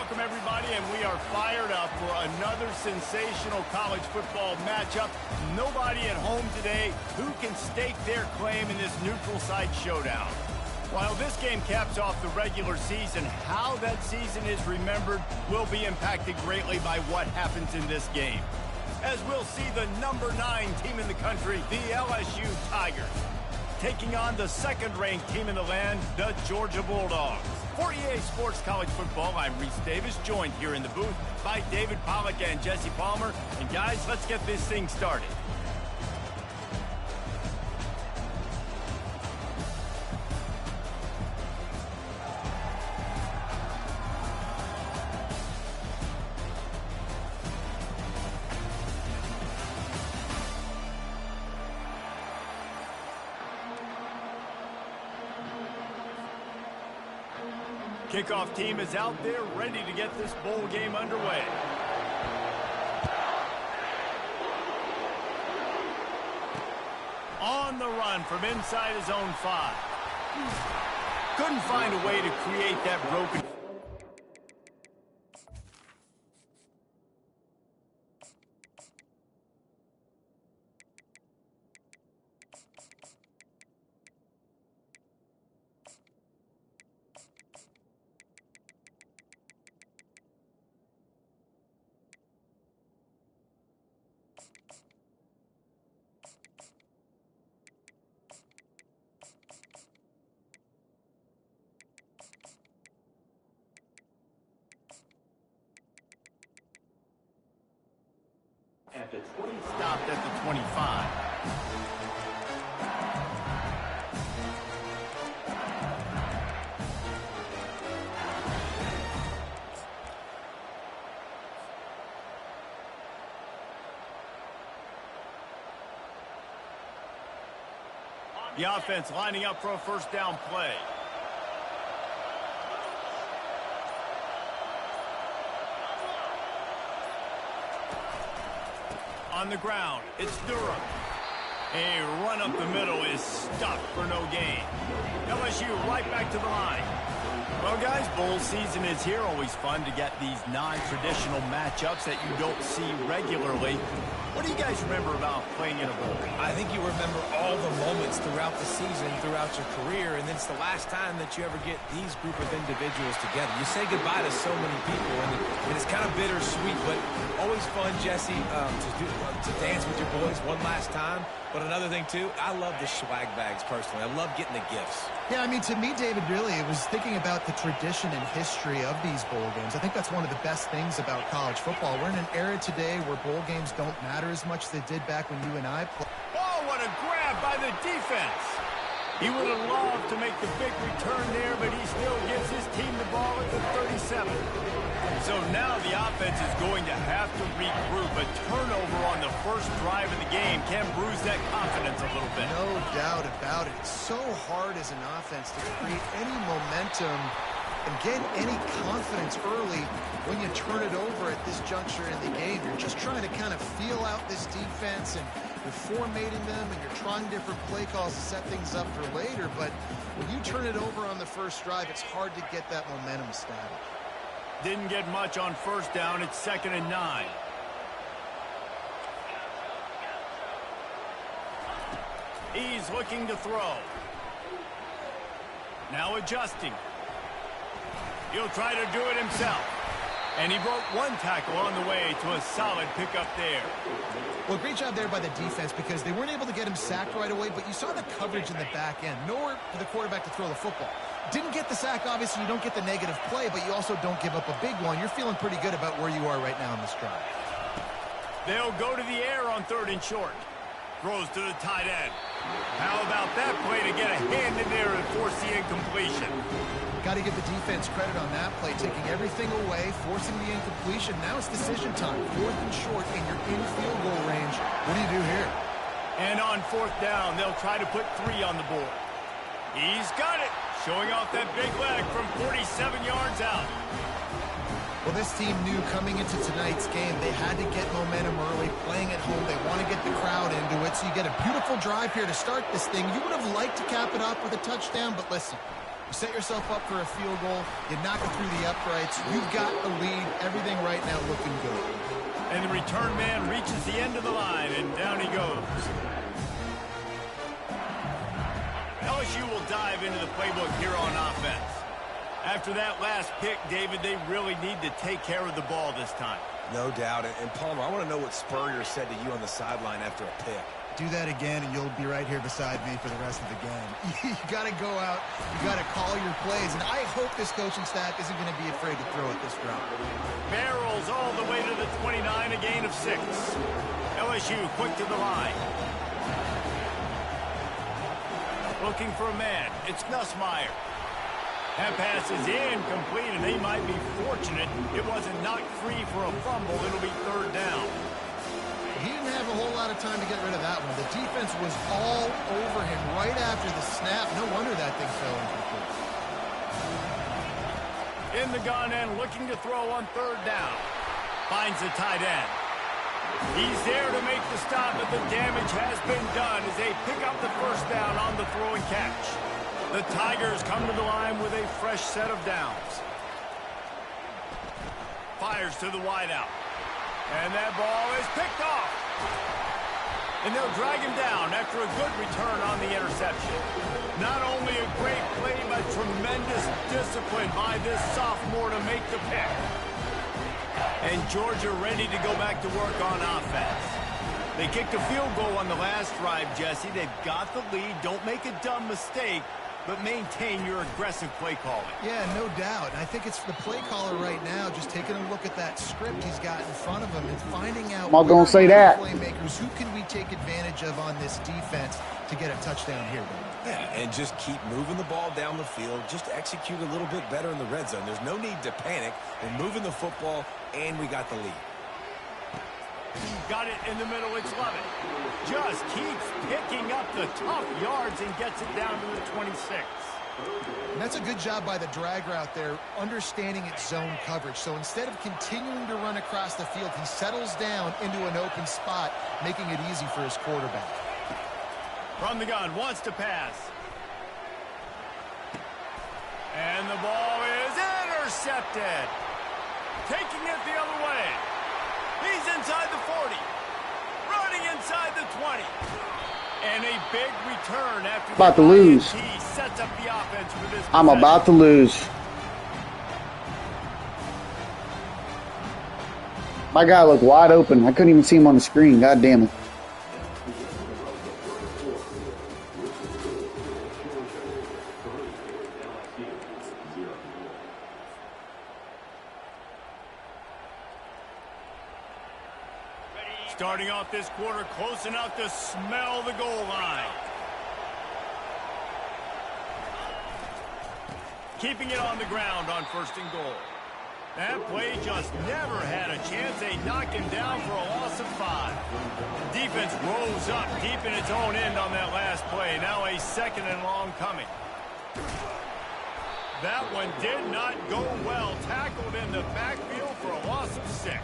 welcome everybody, and we are fired up for another sensational college football matchup. Nobody at home today who can stake their claim in this neutral site showdown. While this game caps off the regular season, how that season is remembered will be impacted greatly by what happens in this game. As we'll see the number 9 team in the country, the LSU Tigers, taking on the second-ranked team in the land, the Georgia Bulldogs. For EA Sports College Football, I'm Reese Davis, joined here in the booth by David Pollack and Jesse Palmer. And guys, let's get this thing started. Kickoff team is out there ready to get this bowl game underway. On the run from inside his own 5. Couldn't find a way to create that broken. At the 20, stopped at the 25. The offense lining up for a first down play. On the ground, it's Durham. A run up the middle is stuffed for no gain. LSU right back to the line. Well, guys, bowl season is here. Always fun to get these non-traditional matchups that you don't see regularly. What do you guys remember about playing in a bowl? I think you remember all the moments throughout the season, throughout your career, and it's the last time that you ever get these group of individuals together. You say goodbye to so many people, and it's kind of bittersweet, but always fun, Jesse, to dance with your boys one last time. But another thing, too, I love the swag bags, personally. I love getting the gifts. Yeah, I mean, to me, David, really, it was thinking about the tradition and history of these bowl games. I think that's one of the best things about college football. We're in an era today where bowl games don't matter as much as they did back when you and I played. Oh, what a grab by the defense. He would have loved to make the big return there, but he still gives his team the ball at the 37. So now the offense is going to have to regroup. A turnover on the first drive of the game can bruise that confidence a little bit. No doubt about it. It's so hard as an offense to create any momentum and get any confidence early when you turn it over at this juncture in the game. You're just trying to kind of feel out this defense, and you're formatting them, and you're trying different play calls to set things up for later. But when you turn it over on the first drive, it's hard to get that momentum started. Didn't get much on first down. It's 2nd and 9. He's looking to throw. Now adjusting. He'll try to do it himself. And he broke one tackle on the way to a solid pickup there. Well, great job there by the defense because they weren't able to get him sacked right away, but you saw the coverage in the back end. Nowhere for the quarterback to throw the football. Didn't get the sack, obviously. You don't get the negative play, but you also don't give up a big one. You're feeling pretty good about where you are right now in this drive. They'll go to the air on 3rd and short. Throws to the tight end. How about that play to get a hand in there and force the incompletion? Got to give the defense credit on that play, taking everything away, forcing the incompletion. Now it's decision time. 4th and short, and you're in field goal range. What do you do here? And on 4th down, they'll try to put 3 on the board. He's got it, showing off that big leg from 47 yards out. Well, this team knew coming into tonight's game they had to get momentum early, playing at home. They want to get the crowd into it, so you get a beautiful drive here to start this thing. You would have liked to cap it off with a touchdown, but listen, You set yourself up for a field goal. You knock it through the uprights. You've got the lead. Everything right now looking good. And the return man reaches the end of the line, and down he goes. LSU will dive into the playbook here on offense. After that last pick, David, they really need to take care of the ball this time. No doubt. And Palmer, I want to know what Spurrier said to you on the sideline after a pick. Do that again, and you'll be right here beside me for the rest of the game. You got to go out. You got to call your plays, and I hope this coaching staff isn't going to be afraid to throw it this route. Barrels all the way to the 29, a gain of 6. LSU quick to the line. Looking for a man. It's Nussmeier. That pass is incomplete, and they might be fortunate it wasn't knocked free for a fumble. It'll be 3rd down. He didn't have a whole lot of time to get rid of that one. The defense was all over him right after the snap. No wonder that thing fell incomplete. In the gun and looking to throw on 3rd down. Finds the tight end. He's there to make the stop, but the damage has been done as they pick up the 1st down on the throw and catch. The Tigers come to the line with a fresh set of downs. Fires to the wideout. And that ball is picked off. And they'll drag him down after a good return on the interception. Not only a great play, but tremendous discipline by this sophomore to make the pick. And Georgia ready to go back to work on offense. They kicked a field goal on the last drive, Jesse. They've got the lead. Don't make a dumb mistake, but maintain your aggressive play calling. Yeah, no doubt. I think it's the play caller right now just taking a look at that script he's got in front of him and finding out I'm going to say that. Playmakers, who can we take advantage of on this defense to get a touchdown here? Yeah, and just keep moving the ball down the field. Just execute a little bit better in the red zone. There's no need to panic. We're moving the football, and we got the lead. Got it in the middle. It's Lovett. Just keeps picking up the tough yards and gets it down to the 26. And that's a good job by the drag route there, understanding its zone coverage. So instead of continuing to run across the field, he settles down into an open spot, making it easy for his quarterback. From the gun, wants to pass. And the ball is intercepted. Taking it the other way. He's inside the 40. Running inside the 20. And a big return after about to lose. He sets up the offense for this. I'm about to lose. My guy looked wide open. I couldn't even see him on the screen. God damn it. Starting off this quarter close enough to smell the goal line. Keeping it on the ground on 1st and goal. That play just never had a chance. They knock him down for a loss of 5. Defense rose up deep in its own end on that last play. Now a 2nd and long coming. That one did not go well. Tackled in the backfield for a loss of 6.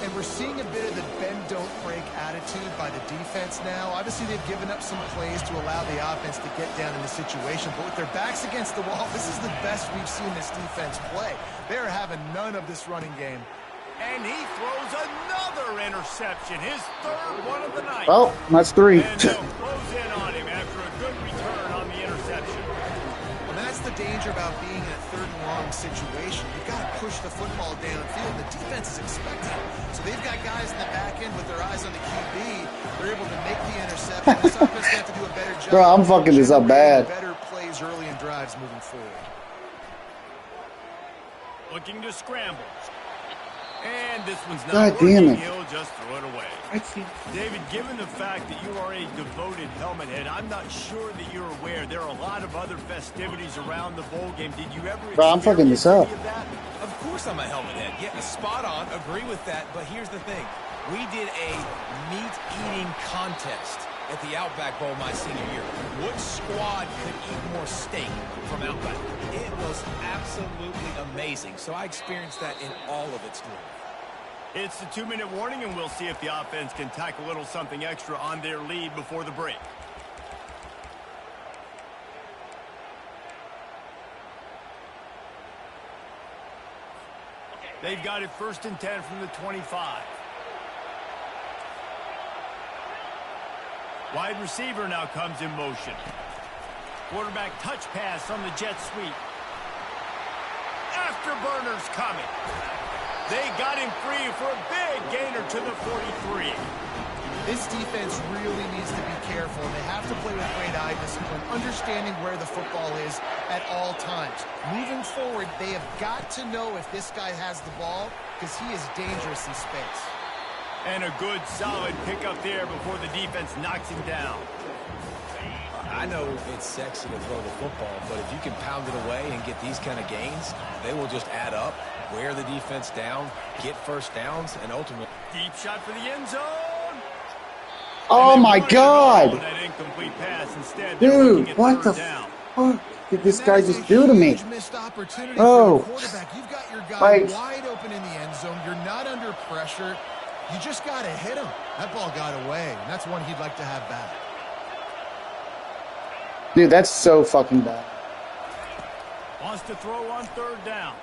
And we're seeing a bit of the bend-don't-break attitude by the defense now. Obviously, they've given up some plays to allow the offense to get down in the situation. But with their backs against the wall, this is the best we've seen this defense play. They're having none of this running game. And he throws another interception, his 3rd one of the night. Well, that's 3. And they'll close in on him after a good return on the interception. And that's the danger about being in a 3rd and long situation. You've got to push the football downfield. The defense is expecting it. So they've got guys in the back end with their eyes on the QB. They're able to make the interception. This offense has to do a better job. Bro, I'm fucking this up bad. Better plays early in drives moving forward. Looking to scramble. And this one's not God working. damn it. He'll just throw it away. David, given the fact that you are a devoted helmet head, I'm not sure that you're aware there are a lot of other festivities around the bowl game. Did you ever Bro, I'm fucking this up. Of course I'm a helmet head. Yeah, spot on. Agree with that. But here's the thing. We did a meat-eating contest at the Outback Bowl my senior year. Which squad could eat more steak from Outback? It was absolutely amazing. So I experienced that in all of its glory. It's the 2-minute warning, and we'll see if the offense can tack a little something extra on their lead before the break. They've got it 1st and 10 from the 25. Wide receiver now comes in motion. Quarterback touch pass on the jet sweep. Afterburners coming. They got him free for a big gainer to the 43. This defense really needs to be careful. They have to play with great eye discipline, understanding where the football is at all times. Moving forward, they have got to know if this guy has the ball because he is dangerous in space. And a good, solid pickup there before the defense knocks him down. I know it's sexy to throw the football, but if you can pound it away and get these kind of gains, they will just add up, wear the defense down, get first downs, and ultimately... Deep shot for the end zone. Oh my God! That incomplete pass. Instead, dude, what the fuck did this guy just do to me? Oh, you've got your guy like, wide open in the end zone. You're not under pressure. You just got to hit him. That ball got away, and that's one he'd like to have back. Dude, that's so fucking bad. Wants to throw on 3rd down.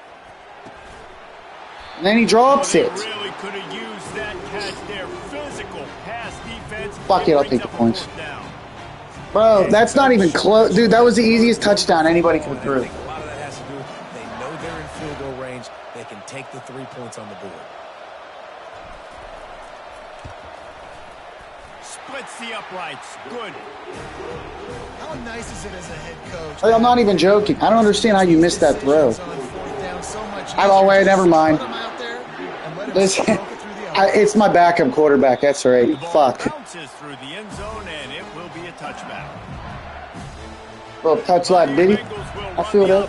And then he drops it. Really could have used that catch there. Physical pass defense. Fuck it, I'll take the points. Bro, that's not even close. Dude, that was the easiest touchdown anybody could have threw. A lot of that has to do with they know they're in field goal range. They can take the 3 points on the board. Splits the uprights. Good. How nice is it as a head coach? I'm not even joking. I don't understand how you missed that throw. Oh, wait, never mind. Listen, it's my backup quarterback. That's right. Fuck. Bounces through the end zone, and it will be a touchback. Well, touch left, did he? I feel that.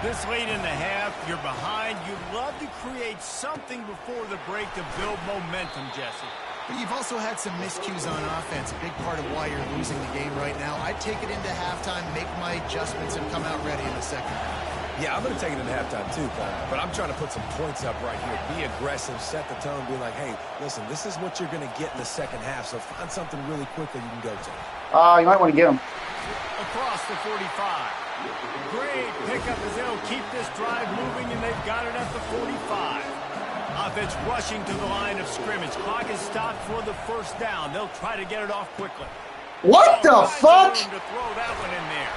This late in the half, you're behind. You'd love to create something before the break to build momentum, Jesse. But you've also had some miscues on offense, a big part of why you're losing the game right now. I'd take it into halftime, make my adjustments, and come out ready in the second half. Yeah, I'm going to take it into halftime too, but I'm trying to put some points up right here. Be aggressive, set the tone, be like, hey, listen, this is what you're going to get in the second half, so find something really quick that you can go to. You might want to get him. Across the 45. Great pickup as they'll keep this drive moving, and they've got it at the 45. Offense rushing to the line of scrimmage. Clock is stopped for the 1st down. They'll try to get it off quickly. What the fuck? To throw that one in there.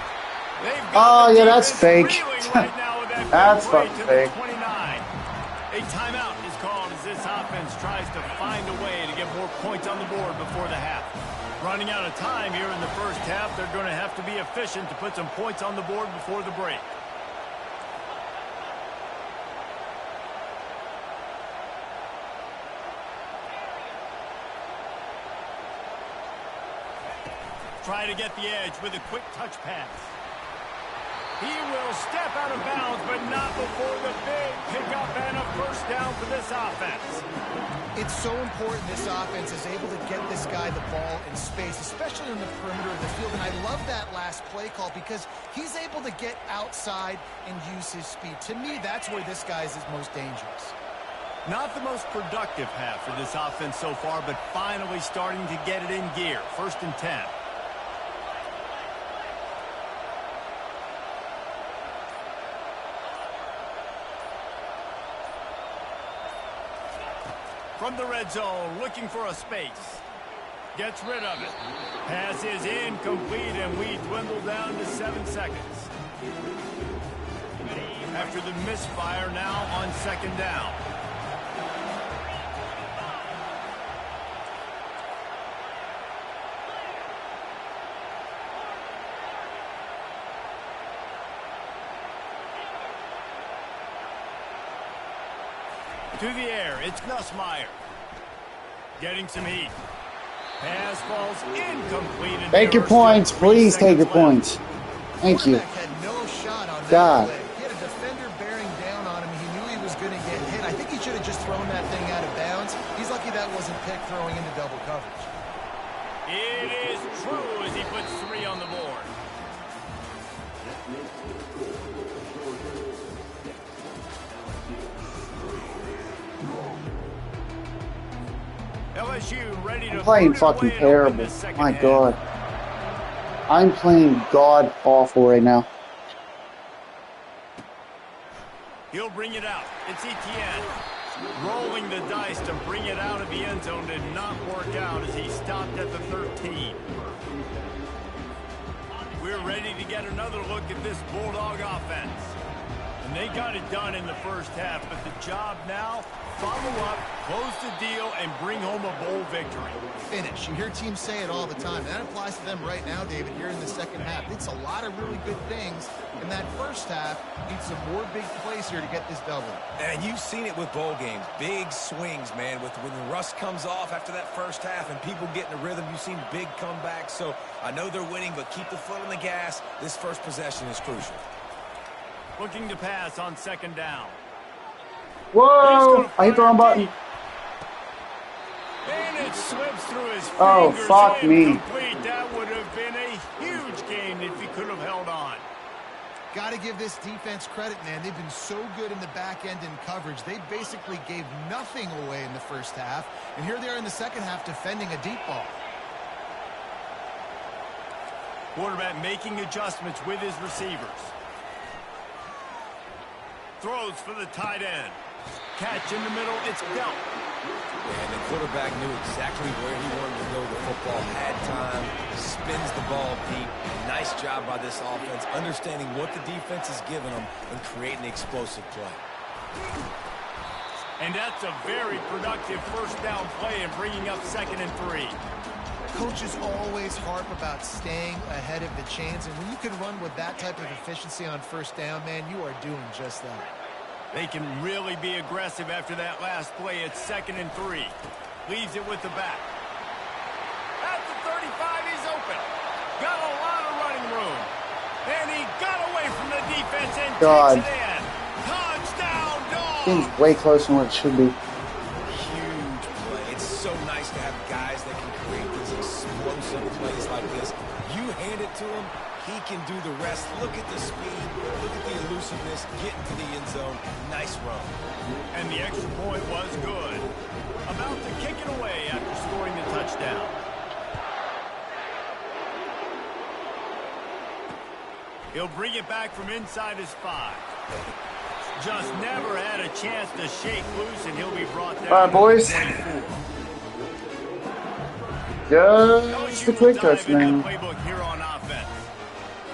Oh, yeah, that's fake. Right now with that That's fucking fake. 29. A timeout is called as this offense tries to find a way to get more points on the board before the half. Running out of time here in the 1st half, they're going to have to be efficient to put some points on the board before the break. Try to get the edge with a quick touch pass. He will step out of bounds, but not before the big pickup and a 1st down for this offense. It's so important this offense is able to get this guy the ball in space, especially in the perimeter of the field. And I love that last play call because he's able to get outside and use his speed. To me, that's where this guy is most dangerous. Not the most productive half for this offense so far, but finally starting to get it in gear. 1st and 10. From the red zone, looking for a space. Gets rid of it. Pass is incomplete, and we dwindle down to 7 seconds. After the misfire, now on 2nd down. To the air, it's Nussmeier. Getting some heat. Pass falls incomplete. Take your points. Please take your points. Thank you. Had no shot on that God. play. He had a defender bearing down on him. He knew he was going to get hit. I think he should have just thrown that thing out of bounds. He's lucky that wasn't picked throwing into double coverage. It is true as he puts 3 on the board. LSU ready to Playing fucking terrible. My God. I'm playing god awful right now. He'll He'll bring it out. It's Etienne. Rolling the dice to bring it out of the end zone did not work out as he stopped at the 13. We're ready to get another look at this Bulldog offense. And they got it done in the first half, but the job now, follow up, close the deal, and bring home a bowl victory. Finish. You hear teams say it all the time. And that applies to them right now, David, here in the second half. It's a lot of really good things in that first half. Need some more big plays here to get this double. And you've seen it with bowl games. Big swings, man. When the rust comes off after that first half and people get in a rhythm, you've seen big comebacks. So I know they're winning, but keep the foot on the gas. This first possession is crucial. Looking to pass on second down. Whoa! I hit the wrong button. And it slips through his fingers. Oh, fuck me. Complete. That would have been a huge gain if he could have held on. Got to give this defense credit, man. They've been so good in the back end in coverage. They basically gave nothing away in the first half. And here they are in the second half defending a deep ball. Quarterback making adjustments with his receivers. Throws for the tight end. Catch in the middle. It's dealt. And the quarterback knew exactly where he wanted to go. The football had time. Spins the ball deep. Nice job by this offense, understanding what the defense is giving them and creating an explosive play. And that's a very productive first down play and bringing up 2nd and 3. Coaches always harp about staying ahead of the chains, and when you can run with that type of efficiency on first down, man, you are doing just that. They can really be aggressive after that last play. It's 2nd and 3. Leaves it with the back. At the 35, he's open. Got a lot of running room. And he got away from the defense and takes it in. Touchdown, dog! Seems way closer than what it should be. Huge play. It's so nice to have guys that can create these explosive plays like this. You hand it to him, he can do the rest. Look at the speed. Look at the elusiveness. Getting to the end zone. Nice run. And the extra point was good. About to kick it away after scoring the touchdown. He'll bring it back from inside his 5. Just never had a chance to shake loose, and he'll be brought down. All right, boys. Just a quick touchdown. Playbook here on offense.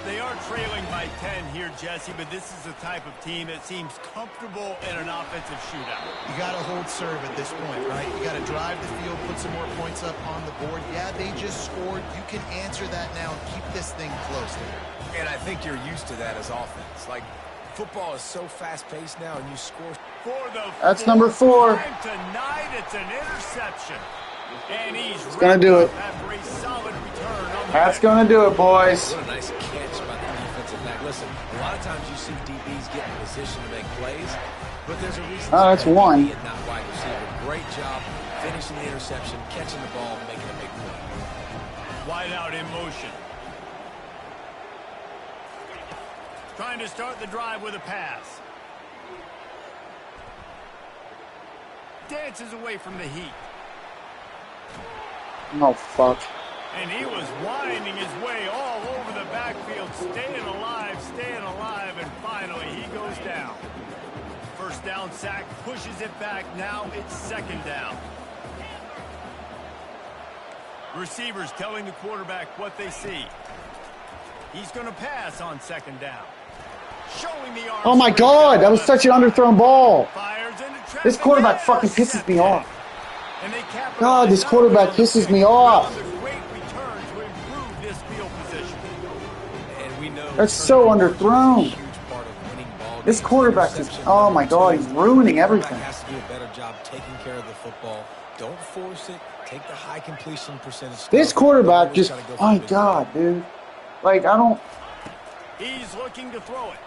They are trailing by 10 here, Jesse, but this is the type of team that seems comfortable in an offensive shootout. You got to hold serve at this point, right? You got to drive the field, put some more points up on the board. Yeah, they just scored. You can answer that now and keep this thing close. And I think you're used to that as offense. Like, football is so fast-paced now, and you score. For the That's number 4. Tonight, it's an interception. And he's gonna do it. After a solid return on the That's going to do it, boys. What a nice catch by the defensive back. Listen, a lot of times you see DBs get in position to make plays, but there's a reason. Oh, that's 1. DB and not wide receiver. Great job finishing the interception, catching the ball, and making a big play. Wide out in motion. Trying to start the drive with a pass. Dances away from the heat. Oh, fuck. And he was winding his way all over the backfield, staying alive, and finally he goes down. First down sack, pushes it back. Now it's 2nd down. Receivers telling the quarterback what they see. He's going to pass on 2nd down. Showing the arm. Oh, my God. That was such an underthrown ball. Fires into traffic. This quarterback fucking pisses me off. And they God, this quarterback pisses me off. Great return to improve this field position. And we know That's so underthrown. This quarterback is, oh my God, he's ruining everything. Has to do a better job taking care of the football. Don't force it. Take the high completion percentage. This quarterback just, my God, dude. Like, I don't. He's looking to throw it.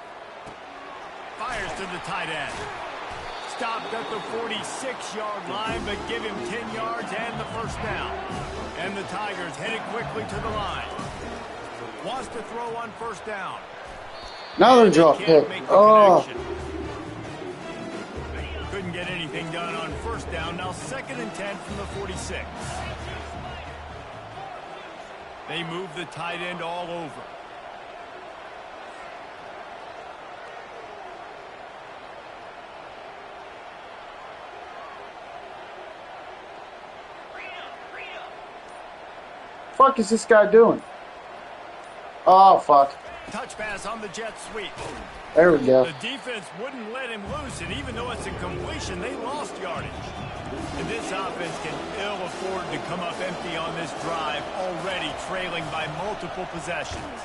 Fires to the tight end. Stopped at the 46-yard line, but give him 10 yards and the first down. And the Tigers headed quickly to the line. Wants to throw on first down. Another drop hit. Oh. Couldn't get anything done on first down. Now 2nd and 10 from the 46. They move the tight end all over. fuck is this guy doing? Oh, fuck. Touch pass on the jet sweep. There we go. The defense wouldn't let him loose, and even though it's a completion, they lost yardage. And this offense can ill afford to come up empty on this drive, already trailing by multiple possessions.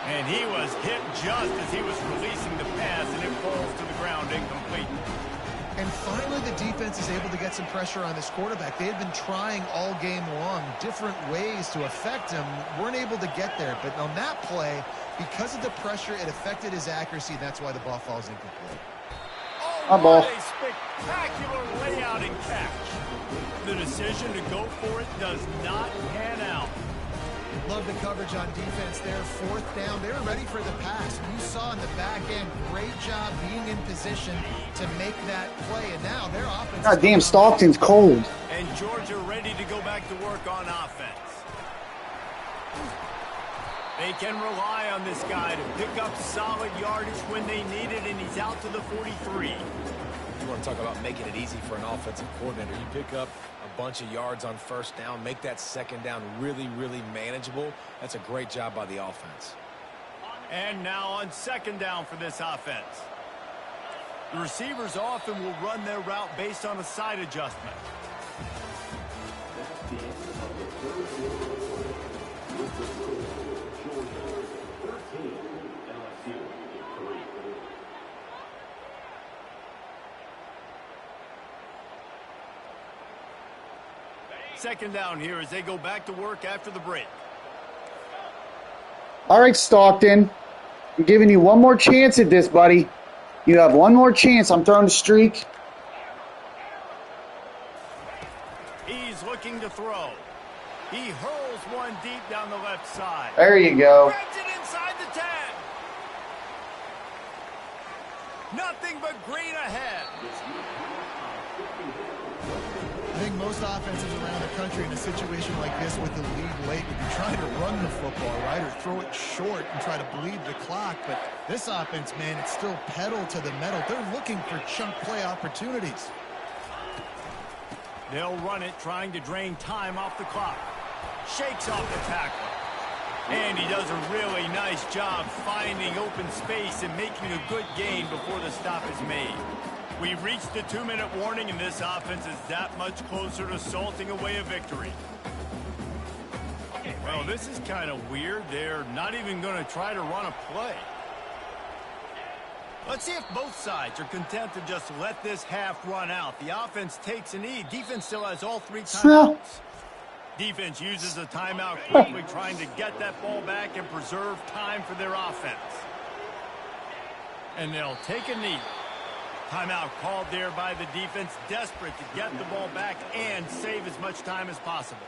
And he was hit just as he was releasing the pass, and it falls to the ground incomplete. And finally, the defense is able to get some pressure on this quarterback. They had been trying all game long different ways to affect him. Weren't able to get there. But on that play, because of the pressure, it affected his accuracy. That's why the ball falls incomplete. Oh, what a spectacular layout and catch. The decision to go for it does not pan out. Love the coverage on defense there. Fourth down. They were ready for the pass. You saw in the back end, great job being in position to make that play. And now their offense. God damn, Stockton's cold. And Georgia ready to go back to work on offense. They can rely on this guy to pick up solid yardage when they need it, and he's out to the 43. You want to talk about making it easy for an offensive coordinator. You pick up a bunch of yards on first down, make that second down really, really manageable. That's a great job by the offense. And now on second down for this offense. The receivers often will run their route based on a side adjustment. Second down here as they go back to work after the break. All right, Stockton. I'm giving you one more chance at this, buddy. You have one more chance. I'm throwing the streak. He's looking to throw. He hurls one deep down the left side. There you go. Grabs it inside the 10. Nothing but green ahead. I think most offenses around the country in a situation like this with the lead late would be trying to run the football, right, or throw it short and try to bleed the clock. But this offense, man, it's still pedal to the metal. They're looking for chunk play opportunities. They'll run it, trying to drain time off the clock. Shakes off the tackle. And he does a really nice job finding open space and making a good gain before the stop is made. We've reached the 2-minute warning, and this offense is that much closer to salting away a victory. Well, this is kind of weird. They're not even going to try to run a play. Let's see if both sides are content to just let this half run out. The offense takes a knee. Defense still has all 3 timeouts. Defense uses a timeout quickly, trying to get that ball back and preserve time for their offense. And they'll take a knee. Timeout called there by the defense, desperate to get the ball back and save as much time as possible.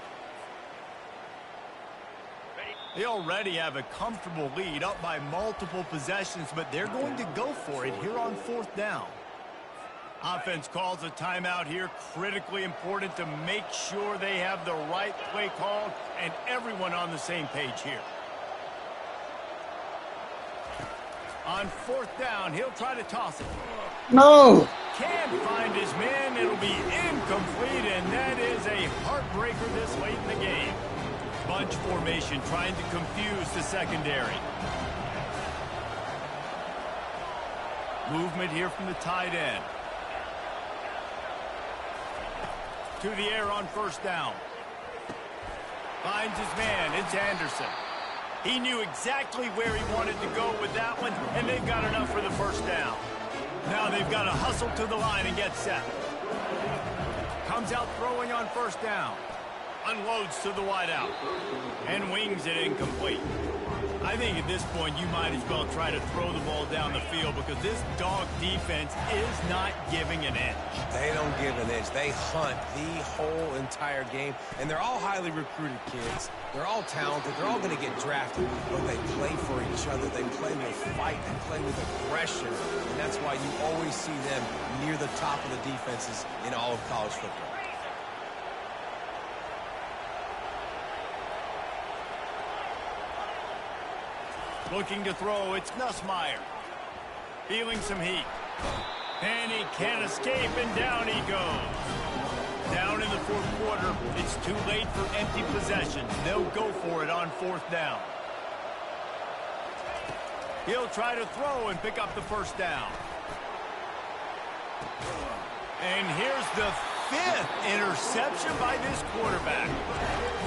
They already have a comfortable lead, up by multiple possessions, but they're going to go for it here on 4th down. Offense calls a timeout here, critically important to make sure they have the right play called and everyone on the same page here. On 4th down, he'll try to toss it. No. Can't find his man. It'll be incomplete, and that is a heartbreaker this late in the game. Bunch formation trying to confuse the secondary. Movement here from the tight end. To the air on 1st down. Finds his man. It's Anderson. He knew exactly where he wanted to go with that one, and they've got enough for the 1st down. Now they've got to hustle to the line and get set. Comes out throwing on 1st down. Unloads to the wideout. And wings it incomplete. I think at this point you might as well try to throw the ball down the field because this dog defense is not giving an inch. They don't give an inch. They hunt the whole entire game. And they're all highly recruited kids. They're all talented. They're all going to get drafted. But they play for each other. They play with fight. They play with aggression. And that's why you always see them near the top of the defenses in all of college football. Looking to throw, it's Nussmeier. Feeling some heat. And he can't escape, and down he goes. Down in the fourth quarter, it's too late for empty possession. They'll go for it on fourth down. He'll try to throw and pick up the first down. And here's the 5th interception by this quarterback.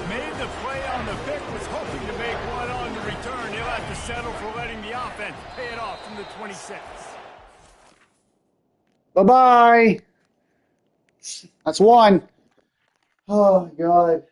Made the play on the pick, was hoping to make one on the return. He'll have to settle for letting the offense pay it off from the 26. Bye-bye. That's one. Oh, God.